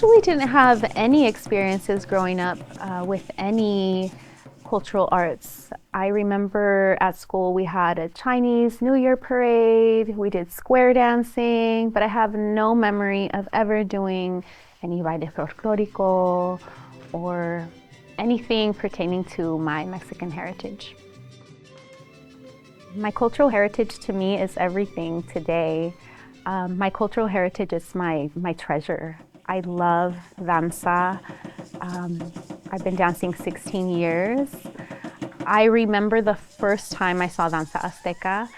actually didn't have any experiences growing up with any cultural arts. I remember at school we had a Chinese New Year parade, we did square dancing, but I have no memory of ever doing any baile folklorico or anything pertaining to my Mexican heritage. My cultural heritage to me is everything today. My cultural heritage is my treasure. I love danza. I've been dancing 16 years. I remember the first time I saw danza Azteca.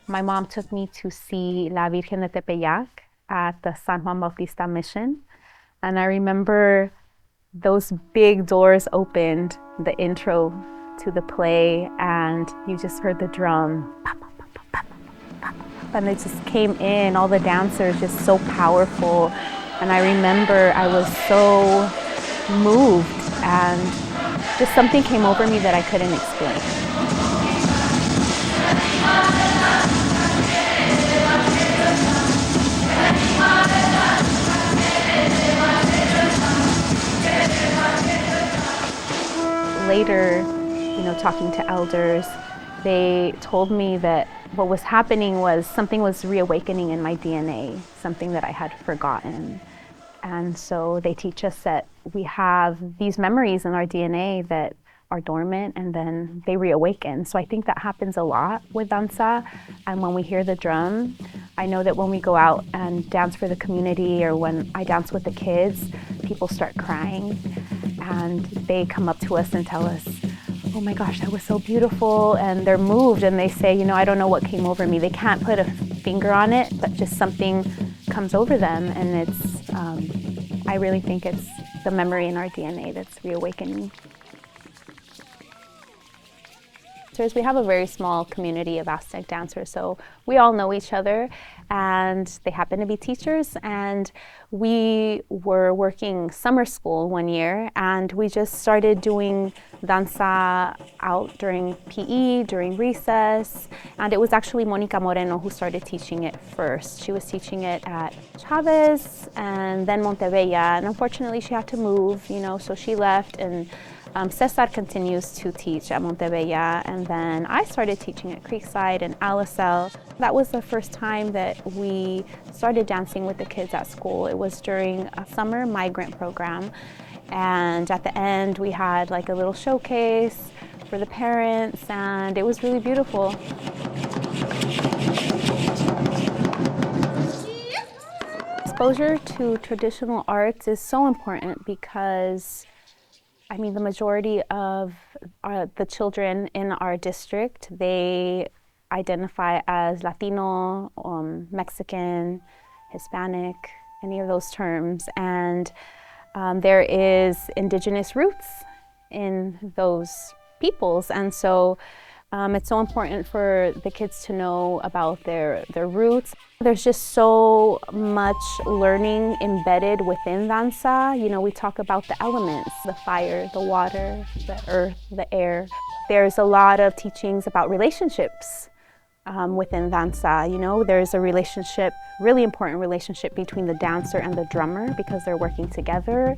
My mom took me to see La Virgen de Tepeyac at the San Juan Bautista Mission. And I remember those big doors opened, the intro to the play, and you just heard the drum. And it just came in, all the dancers just so powerful. And I remember I was so moved and just something came over me that I couldn't explain. Later, talking to elders, they told me that what was happening was something was reawakening in my DNA, something that I had forgotten. And so they teach us that we have these memories in our DNA that are dormant and then they reawaken. So I think that happens a lot with danza. And when we hear the drum, I know that when we go out and dance for the community or when I dance with the kids, people start crying and they come up to us and tell us, "Oh my gosh, that was so beautiful." And they're moved and they say, I don't know what came over me. They can't put a finger on it, but just something comes over them. And I really think it's the memory in our DNA that's reawakening. We have a very small community of Aztec dancers, so we all know each other, and they happen to be teachers. And we were working summer school one year, and we just started doing danza out during PE, during recess. And it was actually Monica Moreno who started teaching it first. She was teaching it at Chavez and then Monterey, and unfortunately she had to move, so she left. And Cesar continues to teach at Monterey, and then I started teaching at Creekside and Alisal. That was the first time that we started dancing with the kids at school. It was during a summer migrant program, and at the end we had like a little showcase for the parents, and it was really beautiful. Exposure to traditional arts is so important because the majority of the children in our district, they identify as Latino, Mexican, Hispanic, any of those terms. And there is indigenous roots in those peoples. And so it's so important for the kids to know about their roots. There's just so much learning embedded within danza. We talk about the elements, the fire, the water, the earth, the air. There's a lot of teachings about relationships within danza. There's a relationship, really important relationship between the dancer and the drummer because they're working together.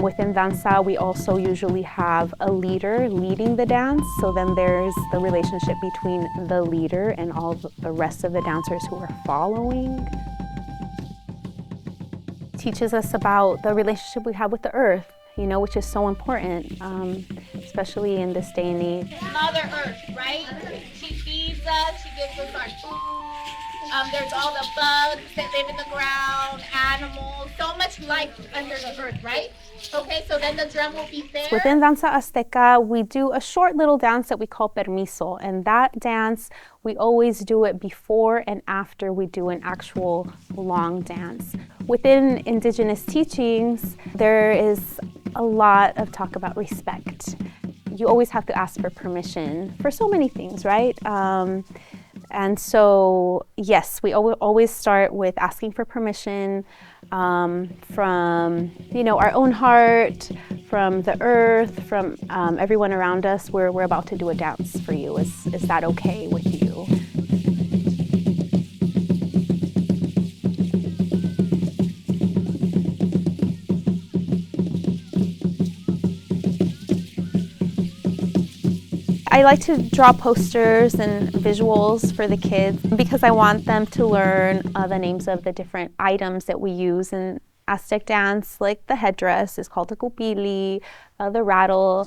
Within danza, we also usually have a leader leading the dance. So then there's the relationship between the leader and all the rest of the dancers who are following. It teaches us about the relationship we have with the earth, which is so important, especially in this day and age. Mother Earth, right? She feeds us, she gives us our food. There's all the bugs that live in the ground, animals, so much life under the earth, right? Okay, so then the drum will be there. Within Danza Azteca, we do a short little dance that we call permiso. And that dance, we always do it before and after we do an actual long dance. Within indigenous teachings, there is a lot of talk about respect. You always have to ask for permission for so many things, right? And so, yes, we always start with asking for permission from, our own heart, from the earth, from everyone around us. We're about to do a dance for you. Is that okay with you? I like to draw posters and visuals for the kids because I want them to learn the names of the different items that we use in Aztec dance, like the headdress is called a cupili, the rattle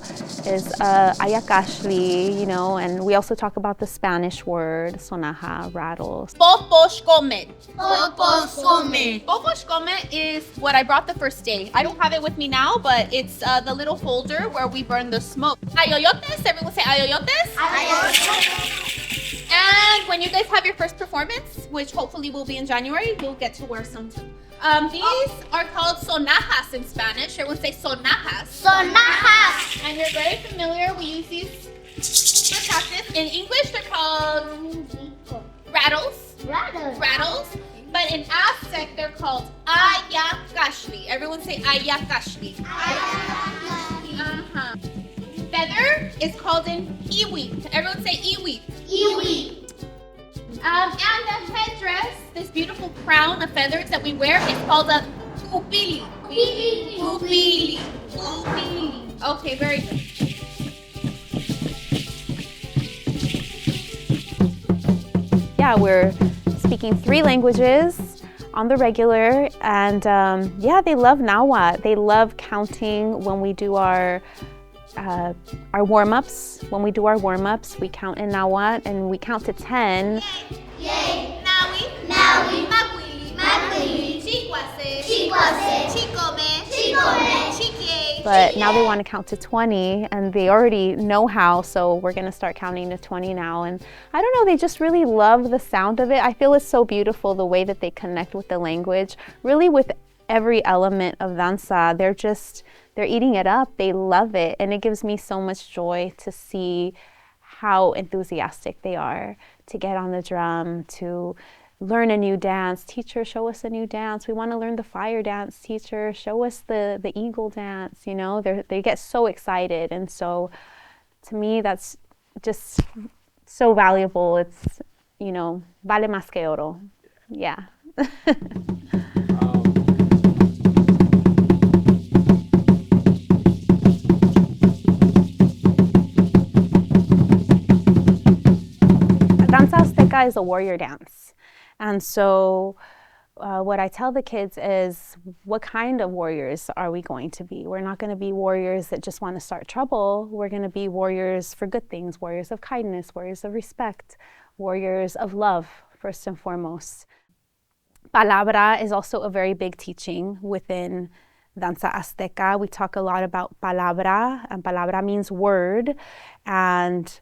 is ayakashli, you know, and we also talk about the Spanish word, sonaja, rattle. Poposhkomet. Poposhkomet. Poposhkomet is what I brought the first day. I don't have it with me now, but it's the little folder where we burn the smoke. Ayoyotes, everyone say ayoyotes. Ayoyotes. And when you guys have your first performance, which hopefully will be in January, you'll get to wear some too. These are called sonajas in Spanish. Everyone say sonajas. Sonajas. And you're very familiar. We use these for practice. In English, they're called rattles. Rattles. But in Aztec, they're called ayakashli. Everyone say ayakashli. Ayakashli. Uh-huh. Feather is called an iwi. Everyone say iwi. Iwi. And the headdress, this beautiful crown of feathers that we wear, is called a cupili. Cupili. Cupili. Okay, very good. Yeah, we're speaking 3 languages on the regular, and yeah, they love Nahuatl. They love counting when we do our warm-ups. When we do our warm-ups, we count in Nahuatl and we count to 10. Yay! Nawi. Nawi. Makwili. Makwili. Chikwase. Chikwase. Chikome. Chikome. Chike. But now they want to count to 20 and they already know how, so we're going to start counting to 20 now. And I don't know, they just really love the sound of it. I feel it's so beautiful the way that they connect with the language, really with every element of danza. They're eating it up. They love it. And it gives me so much joy to see how enthusiastic they are to get on the drum, to learn a new dance. Teacher, show us a new dance. We want to learn the fire dance. Teacher, show us the eagle dance. You know, they get so excited. And so to me, that's just so valuable. It's, you know, vale más que oro. Yeah. Danza Azteca is a warrior dance. And so what I tell the kids is, what kind of warriors are we going to be? We're not going to be warriors that just want to start trouble. We're going to be warriors for good things, warriors of kindness, warriors of respect, warriors of love, first and foremost. Palabra is also a very big teaching within Danza Azteca. We talk a lot about palabra, and palabra means word, and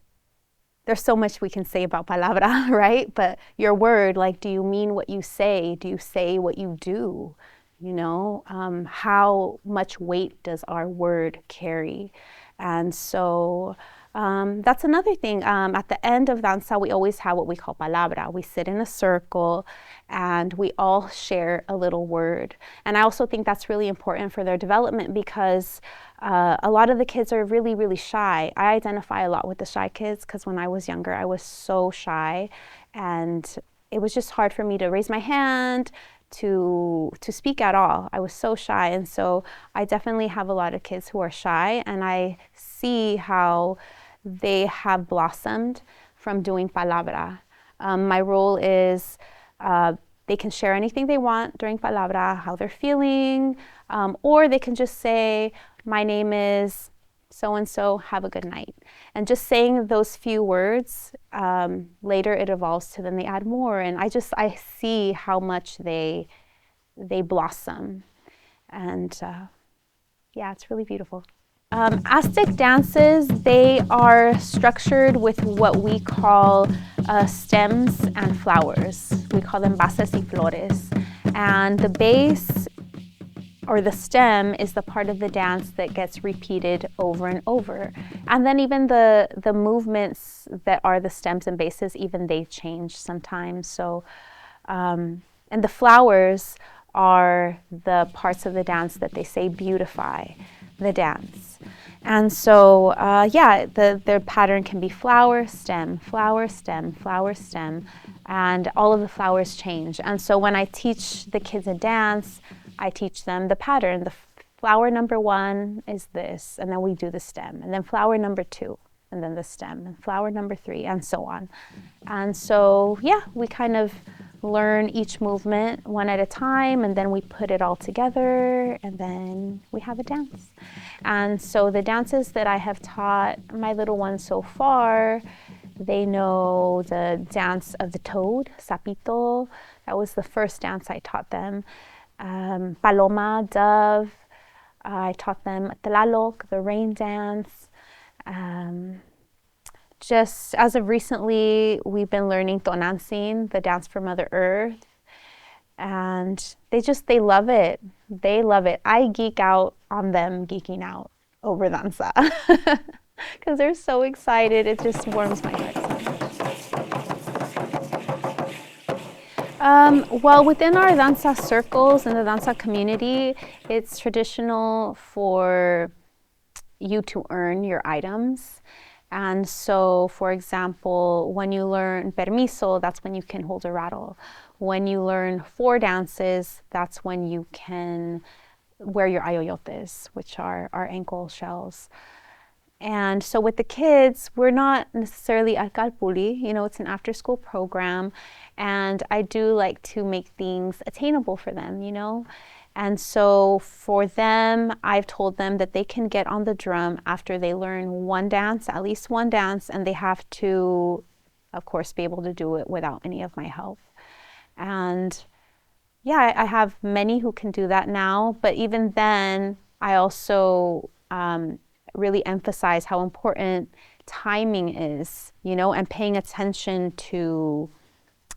there's so much we can say about palabra, right? But your word, like, do you mean what you say? Do you say what you do? You know, how much weight does our word carry? And so that's another thing. At the end of danza, we always have what we call palabra. We sit in a circle and we all share a little word. And I also think that's really important for their development because a lot of the kids are really, really shy. I identify a lot with the shy kids because when I was younger, I was so shy. And it was just hard for me to raise my hand, to speak at all. I was so shy. And so I definitely have a lot of kids who are shy. And I see how they have blossomed from doing palabra. My role is they can share anything they want during palabra, how they're feeling, or they can just say, my name is so-and-so, have a good night. And just saying those few words, later it evolves to then they add more. And I see how much they blossom. And yeah, it's really beautiful. Aztec dances, they are structured with what we call stems and flowers. We call them bases y flores. And the base or the stem is the part of the dance that gets repeated over and over. And then even the movements that are the stems and bases, even they change sometimes. So, and the flowers are the parts of the dance that they say beautify the dance. And so, yeah, the pattern can be flower, stem, flower, stem, flower, stem, and all of the flowers change. And so when I teach the kids a dance, I teach them the pattern. The flower number 1 is this, and then we do the stem. And then flower number 2, and then the stem, and flower number 3, and so on. And so, yeah, we kind of learn each movement one at a time, and then we put it all together, and then we have a dance. And so the dances that I have taught my little ones so far, they know the dance of the toad, sapito. That was the first dance I taught them. Paloma, dove. I taught them Tlaloc, the rain dance. Just as of recently, we've been learning Tonantzin, the dance for Mother Earth. And they love it. They love it. I geek out on them geeking out over danza because they're so excited. It just warms my heart so much. Well, within our danza circles and the danza community, it's traditional for you to earn your items. And so, for example, when you learn permiso, that's when you can hold a rattle. When you learn 4 dances, that's when you can wear your ayoyotes, which are our ankle shells. And so with the kids, we're not necessarily at Calpuli, it's an after-school program, and I do like to make things attainable for them, And so for them, I've told them that they can get on the drum after they learn one dance, at least one dance, and they have to, of course, be able to do it without any of my help. And yeah, I have many who can do that now, but even then, I also really emphasize how important timing is, and paying attention to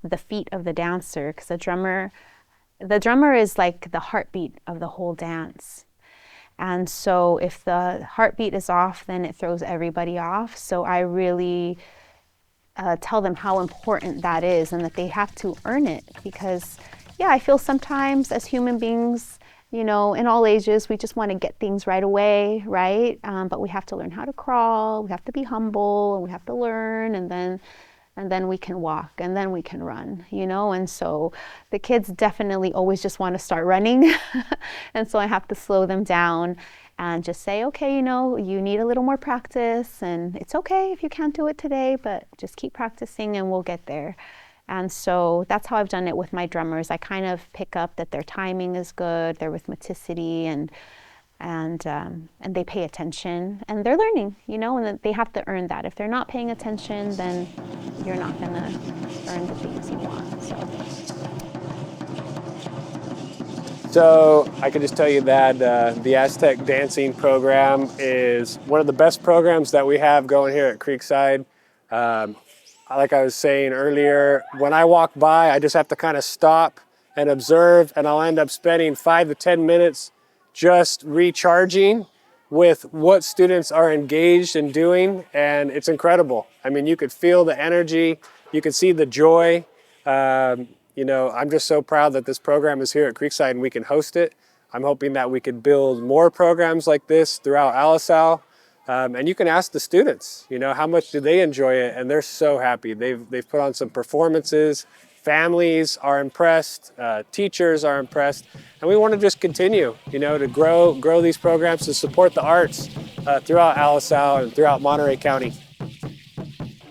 the feet of the dancer, because the drummer is like the heartbeat of the whole dance. And so if the heartbeat is off, then it throws everybody off. So I really tell them how important that is and that they have to earn it, because I feel sometimes as human beings, in all ages, we just want to get things right away, right? But we have to learn how to crawl, we have to be humble, and we have to learn, and then we can walk, and then we can run, And so the kids definitely always just want to start running. And so I have to slow them down and just say, okay, you need a little more practice, and it's okay if you can't do it today, but just keep practicing and we'll get there. And so that's how I've done it with my drummers. I kind of pick up that their timing is good, their rhythmicity, and they pay attention, and they're learning, and that they have to earn that. If they're not paying attention, then you're not going to earn the things you want. So I can just tell you that the Aztec dancing program is one of the best programs that we have going here at Creekside. Like I was saying earlier, when I walk by, I just have to kind of stop and observe, and I'll end up spending 5 to 10 minutes just recharging with what students are engaged in doing, and it's incredible. I mean, you could feel the energy, you could see the joy. I'm just so proud that this program is here at Creekside and we can host it. I'm hoping that we could build more programs like this throughout Alisal. And you can ask the students, how much do they enjoy it? And they're so happy. They've put on some performances. Families are impressed. Teachers are impressed. And we want to just continue, to grow these programs to support the arts throughout Alisal and throughout Monterey County.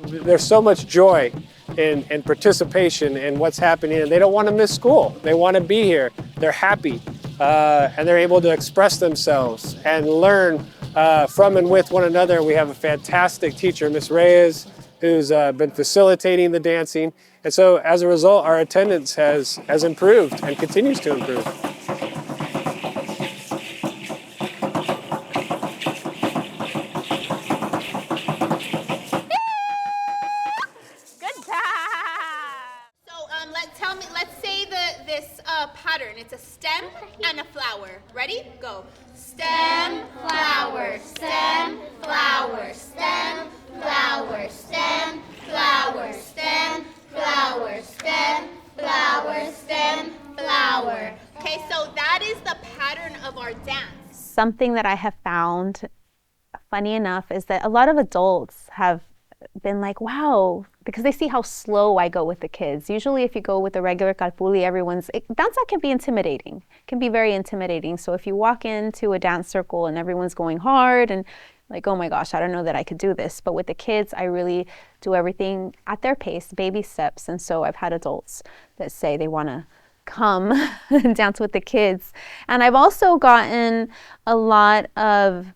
There's so much joy and participation in what's happening, and they don't want to miss school. They want to be here. They're happy, and they're able to express themselves and learn from and with one another. We have a fantastic teacher, Miss Reyes, who's been facilitating the dancing. And so as a result, our attendance has improved and continues to improve. Pattern. It's a stem and a flower. Ready? Go. Stem, flower, stem, flower, stem, flower, stem, flower, stem, flower, stem, flower, stem, flower. Okay, so that is the pattern of our dance. Something that I have found funny enough is that a lot of adults have been like, wow, because they see how slow I go with the kids. Usually if you go with a regular kalpuli, dance can be intimidating, can be very intimidating. So if you walk into a dance circle and everyone's going hard and like, oh my gosh, I don't know that I could do this. But with the kids, I really do everything at their pace, baby steps. And so I've had adults that say they want to come and dance with the kids. And I've also gotten a lot of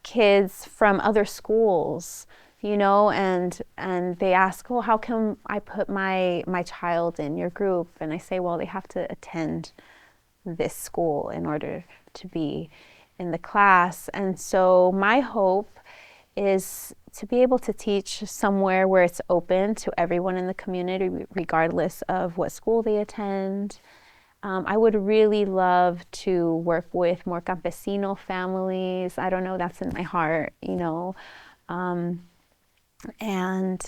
kids from other schools, you know, and they ask, well, how can I put my child in your group? And I say, well, they have to attend this school in order to be in the class. And so my hope is to be able to teach somewhere where it's open to everyone in the community, regardless of what school they attend. I would really love to work with more campesino families. I don't know, that's in my heart, you know. And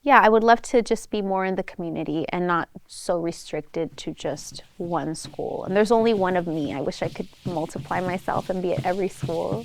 yeah, I would love to just be more in the community and not so restricted to just one school. And there's only one of me. I wish I could multiply myself and be at every school.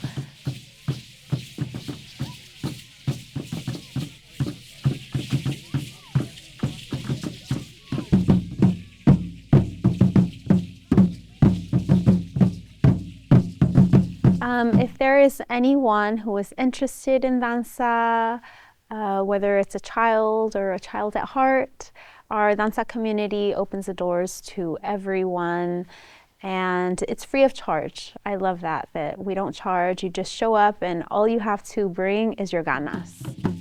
If there is anyone who is interested in danza, whether it's a child or a child at heart, our danza community opens the doors to everyone, and it's free of charge. I love that we don't charge. You just show up and all you have to bring is your ganas.